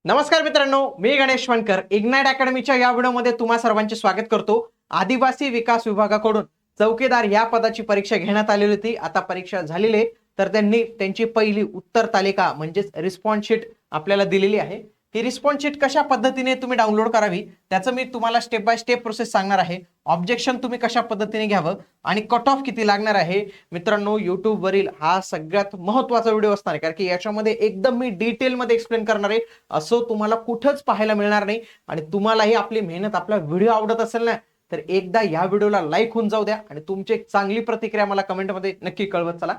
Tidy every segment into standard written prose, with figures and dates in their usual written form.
नमस्कार मित्रांनो, मी गणेश वणकर इग्नाइट अकॅडमीच्या या व्हिडिओमध्ये तुम्हा सर्वांचे स्वागत करतो। आदिवासी विकास विभागाकडून चौकीदार या पदाची परीक्षा घेण्यात आलेली होती। आता परीक्षा झालेली आहे, तर त्यांनी त्यांची पहिली उत्तर तालिका म्हणजेच रिस्पॉन्स शीट आपल्याला दिलेली आहे। ही रिस्पॉन्स शीट कशा पद्धतीने तुम्ही डाउनलोड करावी त्याचं मी तुम्हाला स्टेप बाय स्टेप प्रोसेस सांगणार आहे। ऑब्जेक्शन तुम्ही कशा पद्धतीने घ्यावं आणि कट ऑफ किती लागणार आहे मित्रांनो, YouTube वरील हा सगळ्यात महत्त्वाचा व्हिडिओ असणार आहे, कारण की याच्यामध्ये एकदम मी डिटेल मध्ये एक्सप्लेन करणार आहे। असं तुम्हाला कुठंच पाहायला मिळणार नाही। आणि तुम्हालाही आपली मेहनत, आपला व्हिडिओ आवडत असेल ना, तर एकदा या व्हिडिओला लाईक होऊन जाऊ द्या आणि तुमची एक चांगली प्रतिक्रिया मला कमेंटमध्ये नक्की कळवत चला।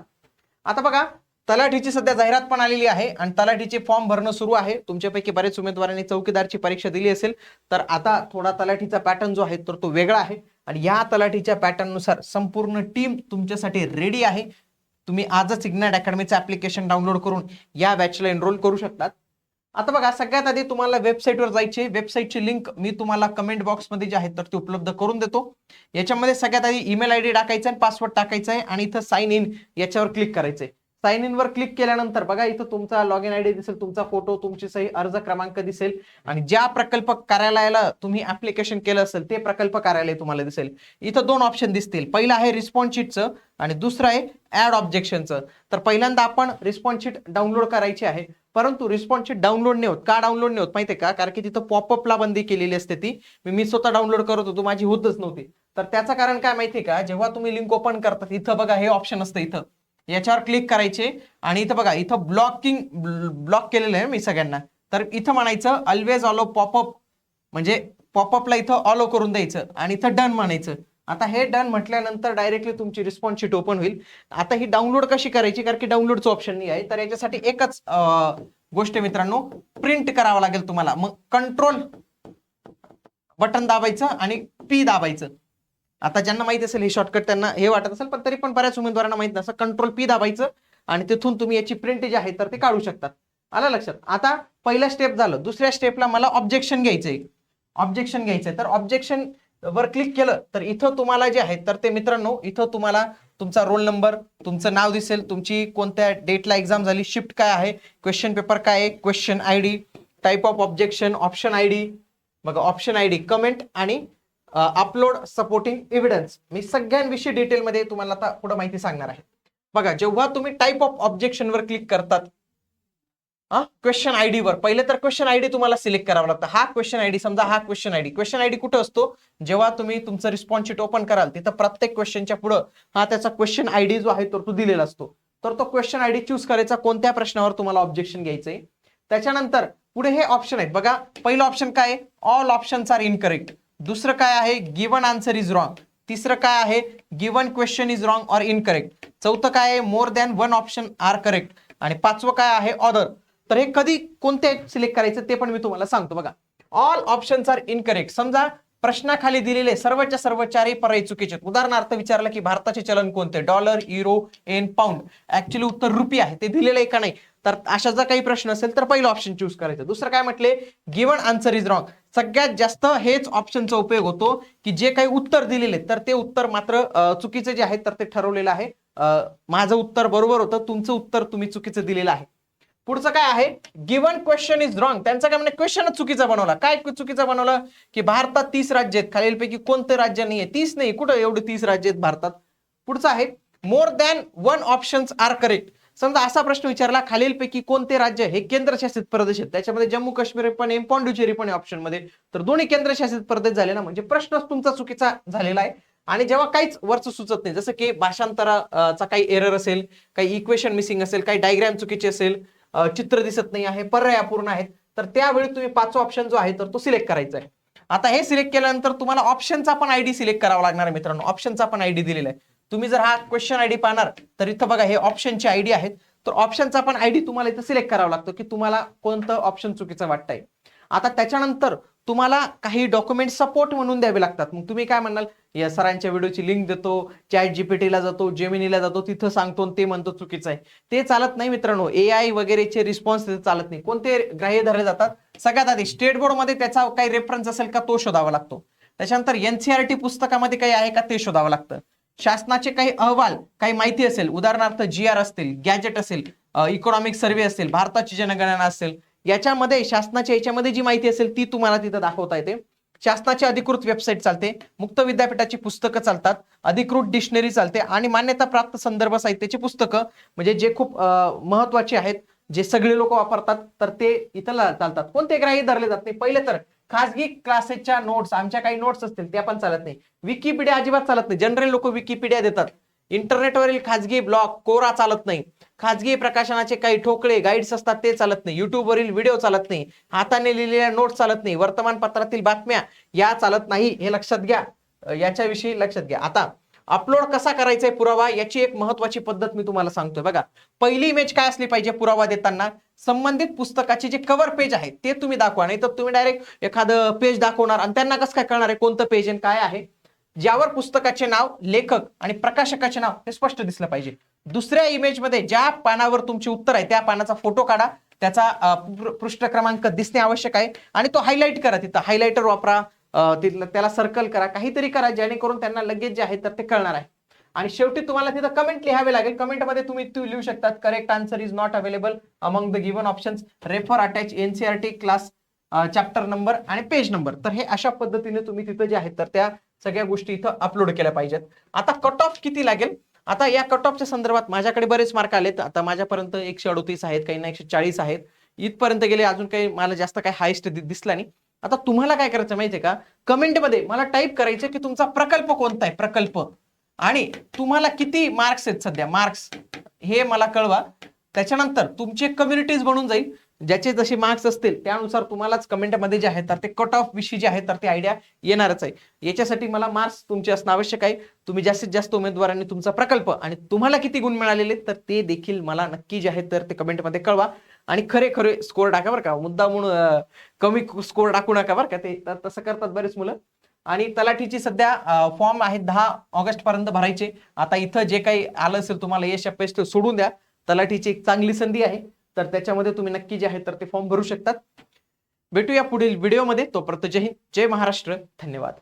आता बघा, तलाठीची सध्या जाहिरात पण आलेली आहे आणि तलाठीचे फॉर्म भरणं सुरू आहे। तुमच्यापैकी बरेच उमेदवारांनी चौकीदारची परीक्षा दिली असेल, तर आता थोडा तलाठीचा पॅटर्न जो आहे तर तो वेगळा आहे आणि या तलाठीच्या पॅटर्न नुसार संपूर्ण टीम तुमच्यासाठी रेडी आहे। तुम्ही आजच इग्नाइट अकॅडमीचं ऍप्लिकेशन डाउनलोड करून या बॅचला एनरोल करू शकतात। आता बघा, सगळ्यात आधी तुम्हाला वेबसाईटवर जायचे। वेबसाईटची लिंक मी तुम्हाला कमेंट बॉक्समध्ये जी आहे तर ती उपलब्ध करून देतो। याच्यामध्ये सगळ्यात आधी ईमेल आयडी टाकायचा आहे, पासवर्ड टाकायचा आहे आणि इथं साइन इन याच्यावर क्लिक करायचंय। साइन इन वर क्लिक केल्यानंतर बघा, इथं तुमचा लॉग इन आयडी दिसेल, तुमचा फोटो, तुमची सही, अर्ज क्रमांक दिसेल आणि ज्या प्रकल्प कार्यालयाला तुम्ही ऍप्लिकेशन केलं असेल ते प्रकल्प कार्यालय तुम्हाला दिसेल। इथं दोन ऑप्शन दिसतील, पहिला आहे रिस्पॉन्स शीटचं आणि दुसरं आहे ऍड ऑब्जेक्शनचं। तर पहिल्यांदा आपण रिस्पॉन्स शीट डाउनलोड करायची आहे, परंतु रिस्पॉन्स शीट डाउनलोड नाही होत। का डाउनलोड नाही होत माहितीये का? कारण की तिथं पॉपअपला बंदी केलेली असते ती। मी स्वतः डाउनलोड करत होतो, माझी होतच नव्हती। तर त्याचं कारण काय माहितीये का? जेव्हा तुम्ही लिंक ओपन करतात, इथं बघा हे ऑप्शन असतं, इथं याच्यावर क्लिक करायचे आणि इथं बघा, इथं ब्लॉक केलेलं आहे मी सगळ्यांना। तर इथं म्हणायचं ऑलवेज ऑलो पॉपअप, म्हणजे पॉपअपला इथं ऑलो करून द्यायचं आणि इथं डन म्हणायचं। आता हे डन म्हटल्यानंतर डायरेक्टली तुमची रिस्पॉन्स शीट ओपन होईल। आता ही डाउनलोड कशी करायची? कारण की डाउनलोडचं ऑप्शन नाही आहे, तर याच्यासाठी एकच गोष्ट मित्रांनो, प्रिंट करावं लागेल तुम्हाला। मग कंट्रोल बटन दाबायचं आणि पी दाबायचं। आता ज्यांना माहित असेल हे शॉर्टकट त्यांना हे वाटत असेल, पण तरी पण बऱ्याच उमेदवारांना माहित नसेल। कंट्रोल पी दाबायचं आणि तिथून तुम्ही याची प्रिंट जी आहे तर ते काढू शकतात। आलं लक्षात? आता पहिला स्टेप झालं। दुसऱ्या स्टेपला मला ऑब्जेक्शन घ्यायचंय, ऑब्जेक्शन घ्यायचंय। तर ऑब्जेक्शन वर क्लिक केलं तर इथं तुम्हाला जे आहे तर ते मित्रांनो, इथं तुम्हाला तुमचा रोल नंबर, तुमचं नाव दिसेल, तुमची कोणत्या डेटला एक्झाम झाली, शिफ्ट काय आहे, क्वेश्चन पेपर काय आहे, question ID, type of objection, option ID, बघा ऑप्शन आयडी, कमेंट आणि अपलोड सपोर्टिंग एव्हिडन्स। मी सगळ्यांविषयी डिटेलमध्ये तुम्हाला आता पुढे माहिती सांगणार आहे। बघा, जेव्हा तुम्ही टाइप ऑफ ऑब्जेक्शन वर क्लिक करतात, क्वेश्चन आयडी वर, पहिले तर क्वेश्चन आयडी तुम्हाला सिलेक्ट करावा लागतं। हा क्वेश्चन आयडी, समजा हा क्वेश्चन आयडी, क्वेश्चन आयडी कुठे असतो? जेव्हा तुम्ही तुमचं रिस्पॉन्स शीट ओपन कराल तिथं प्रत्येक क्वेश्चनच्या पुढे हा त्याचा क्वेश्चन आयडी जो आहे तो दिलेला असतो। तर तो क्वेश्चन आयडी चूज करायचा, कोणत्या प्रश्नावर तुम्हाला ऑब्जेक्शन घ्यायचंय। त्याच्यानंतर पुढे हे ऑप्शन आहेत बघा, पहिलं ऑप्शन काय आहे? All options are incorrect. दुसरं काय आहे? Given answer is wrong. तिसरं काय आहे? Given question is wrong or incorrect. चौथं काय आहे? More than one option are correct. आणि पाचवं काय आहे? ऑदर। तर हे कधी कोणते सिलेक्ट करायचं ते पण मी तुम्हाला सांगतो। बघा, ऑल ऑप्शन्स आर इनकरेक्ट, समजा प्रश्नाखाली दिलेले सर्वच्या सर्व चारही पर्याय चुकीचे। उदाहरणार्थ विचारलं की भारताचे चलन कोणते? डॉलर, युरो, येन, पाऊंड। ऍक्च्युअली उत्तर रुपये आहे, ते दिलेलं आहे का नाही? तर अशा जर काही प्रश्न असेल तर पहिलं ऑप्शन चूज करायचं। दुसरं काय म्हटले? Given answer is wrong. सगळ्यात जास्त हेच ऑप्शनचा उपयोग होतो की जे काही उत्तर दिलेले तर ते उत्तर मात्र चुकीचे जे आहे तर ते ठरवलेलं आहे। माझं उत्तर बरोबर होतं, तुमचं उत्तर तुम्ही चुकीचं दिलेलं आहे। पुढचं काय आहे? Given question is wrong. त्यांचं काय म्हणजे क्वेश्चनच चुकीचा बनवला। काय चुकीचं बनवलं? की भारतात 30 राज्य आहेत, खालीलपैकी कोणते राज्य नाहीये? 30 नाही, कुठं एवढे 30 राज्य आहेत भारतात? पुढचं आहे more than one options are correct. समजा असा प्रश्न विचारला, खालीलपैकी कोणते राज्य हे केंद्रशासित प्रदेश आहेत? त्याच्यामध्ये जम्मू काश्मीर पण आहे, पॉंडिचेरी पण आहे ऑप्शन मध्ये। तर दोन्ही केंद्रशासित प्रदेश झाले ना, म्हणजे प्रश्नच तुमचा चुकीचा झालेला आहे। आणि जेव्हा काहीच वरचं सुचत नाही, जसं की भाषांतराचा काही एरर असेल, काही इक्वेशन मिसिंग असेल, काही डायग्राम चुकीचे असेल, चित्र दिसत नाही आहे, पर्याय अपूर्ण आहेत, तर त्यावेळी तुम्ही पाचवा ऑप्शन जो आहे तर तो सिलेक्ट करायचा आहे। आता हे सिलेक्ट केल्यानंतर तुम्हाला ऑप्शनचा पण आयडी सिलेक्ट करावा लागणार आहे मित्रांनो। ऑप्शनचा पण आयडी दिलेला आहे। तुम्ही जर हा क्वेश्चन आयडी पाहणार तर इथं बघा हे ऑप्शनची आयडी आहेत। तर ऑप्शनचा पण आयडी तुम्हाला इथं सिलेक्ट करावा लागतो की तुम्हाला कोणतं ऑप्शन चुकीचं वाटतंय। आता त्याच्यानंतर तुम्हाला काही डॉक्युमेंट सपोर्ट म्हणून द्यावे लागतात। मग तुम्ही काय म्हणाल? या सरांच्या व्हिडिओची लिंक देतो, चॅट जीपीटीला जातो, जेमिनीला जातो, तिथं सांगतो ते म्हणतो चुकीचं आहे। ते चालत नाही मित्रांनो। एआय वगैरेचे रिस्पॉन्स चालत नाही। कोणते ग्राह्य धरले जातात? सगळ्यात आधी स्टेट बोर्ड मध्ये त्याचा काही रेफरन्स असेल का तो शोधावा लागतो। त्याच्यानंतर एनसीईआरटी पुस्तकामध्ये काही आहे का ते शोधावं लागतं। शासनाचे काही अहवाल, काही माहिती असेल, उदाहरणार्थ जीआर असतील, गॅजेट असेल, इकॉनॉमिक सर्व्हे असेल, भारताची जनगणना असेल, याच्यामध्ये शासनाच्या याच्यामध्ये जी माहिती असेल ती तुम्हाला तिथं दाखवता येते. शासनाची अधिकृत वेबसाईट चालते, मुक्त विद्यापीठाची पुस्तकं चालतात, अधिकृत डिक्शनरी चालते आणि मान्यताप्राप्त संदर्भ साहित्याची पुस्तकं म्हणजे जे खूप महत्वाचे आहेत, जे सगळे लोक वापरतात, तर ते इथं चालतात. कोणते ग्राह्य धरले जात नाही. पहिले तर खासगी क्लासेसच्या नोट्स, आमच्या काही नोट्स असतील त्या पण चालत नाही. विकिपीडिया अजिबात चालत नाही. जनरल लोक विकिपीडिया देतात. इंटरनेटवरील खाजगी ब्लॉग कोरा चालत नाही. खाजगी प्रकाशनाचे काही ठोकळे गाईड्स असतात ते चालत नाही. युट्यूबवरील व्हिडिओ चालत नाही. हाताने लिहिलेल्या नोट्स चालत नाही. वर्तमानपत्रातील बातम्या या चालत नाही. हे लक्षात घ्या, याच्याविषयी लक्षात घ्या. आता अपलोड कसा करायचा आहे पुरावा, याची एक महत्वाची पद्धत मी तुम्हाला सांगतोय बघा. पहिली इमेज काय असली पाहिजे पुरावा देताना, संबंधित पुस्तकाचे जे कव्हर पेज आहे ते तुम्ही दाखवा. नाही तर तुम्ही डायरेक्ट एखादं पेज दाखवणार आणि त्यांना कसं काय कळणार आहे कोणतं पेज आणि काय आहे. ज्यावर पुस्तकाचे नाव, लेखक आणि प्रकाशकाचे नाव हे स्पष्ट दिसलं पाहिजे. दुसऱ्या इमेजमध्ये ज्या पानावर तुमचे उत्तर आहे त्या पानाचा फोटो काढा, त्याचा पृष्ठ क्रमांक दिसणे आवश्यक आहे आणि तो हायलाइट करा. तिथं हायलाइटर वापरा, त्याला सर्कल करा, काहीतरी करा जेणेकरून त्यांना लगेच जे आहे तर ते कळणार आहे. आणि शेवटी तुम्हाला तिथं कमेंट लिहावे लागेल. कमेंटमध्ये तुम्ही लिहू शकतात correct answer is not available among the given options, refer attach NCERT class chapter number आणि पेज नंबर. तर हे अशा पद्धतीने तुम्ही तिथं जे आहेत तर त्या सगळ्या गोष्टी इथं अपलोड केल्या पाहिजेत. आता कट ऑफ किती लागेल, आता या कट ऑफच्या संदर्भात माझ्याकडे बरेच मार्क आलेत. आता माझ्यापर्यंत 138 आहेत, काही ना 140 आहेत, इथपर्यंत गेले. अजून काही मला जास्त काही हायस्ट दिसला नाही. आता तुम्हाला काय करायचं माहितीये का, कमेंटमध्ये मला टाईप करायचं की तुमचा प्रकल्प कोणता आहे, प्रकल्प, आणि तुम्हाला किती मार्क्स आहेत सध्या, मार्क्स हे मला कळवा. त्याच्यानंतर तुमची एक कम्युनिटीज बनून जाईल, ज्याचे जसे मार्क्स असतील त्यानुसार तुम्हालाच कमेंटमध्ये जे आहे तर ते कट ऑफ विषयी जे आहे तर ते आयडिया येणारच आहे. याच्यासाठी मला मार्क्स तुमचे असणं आवश्यक आहे. तुम्ही जास्तीत जास्त उमेदवारांनी तुमचा प्रकल्प आणि तुम्हाला किती गुण मिळालेले तर ते देखील मला नक्की जे आहे तर ते कमेंटमध्ये कळवा. आणि खरे खरे स्कोर टाका बरं का, मुद्दा म्हणून कमी स्कोर टाकू नका बरं का, ते तसं करतात बरेच मुलं. आणि तलाठीची सध्या फॉर्म आहेत 10 ऑगस्ट पर्यंत भरायचे. आता इथं जे काही आलं असेल तुम्हाला यश अपयश ते सोडून द्या. तलाठीची एक चांगली संधी आहे, तर त्याच्यामध्ये तुम्ही नक्की जे आहे तर ते फॉर्म भरू शकतात. भेटूया पुढील व्हिडिओमध्ये. तोपर्यंत जय हिंद, जय महाराष्ट्र, धन्यवाद.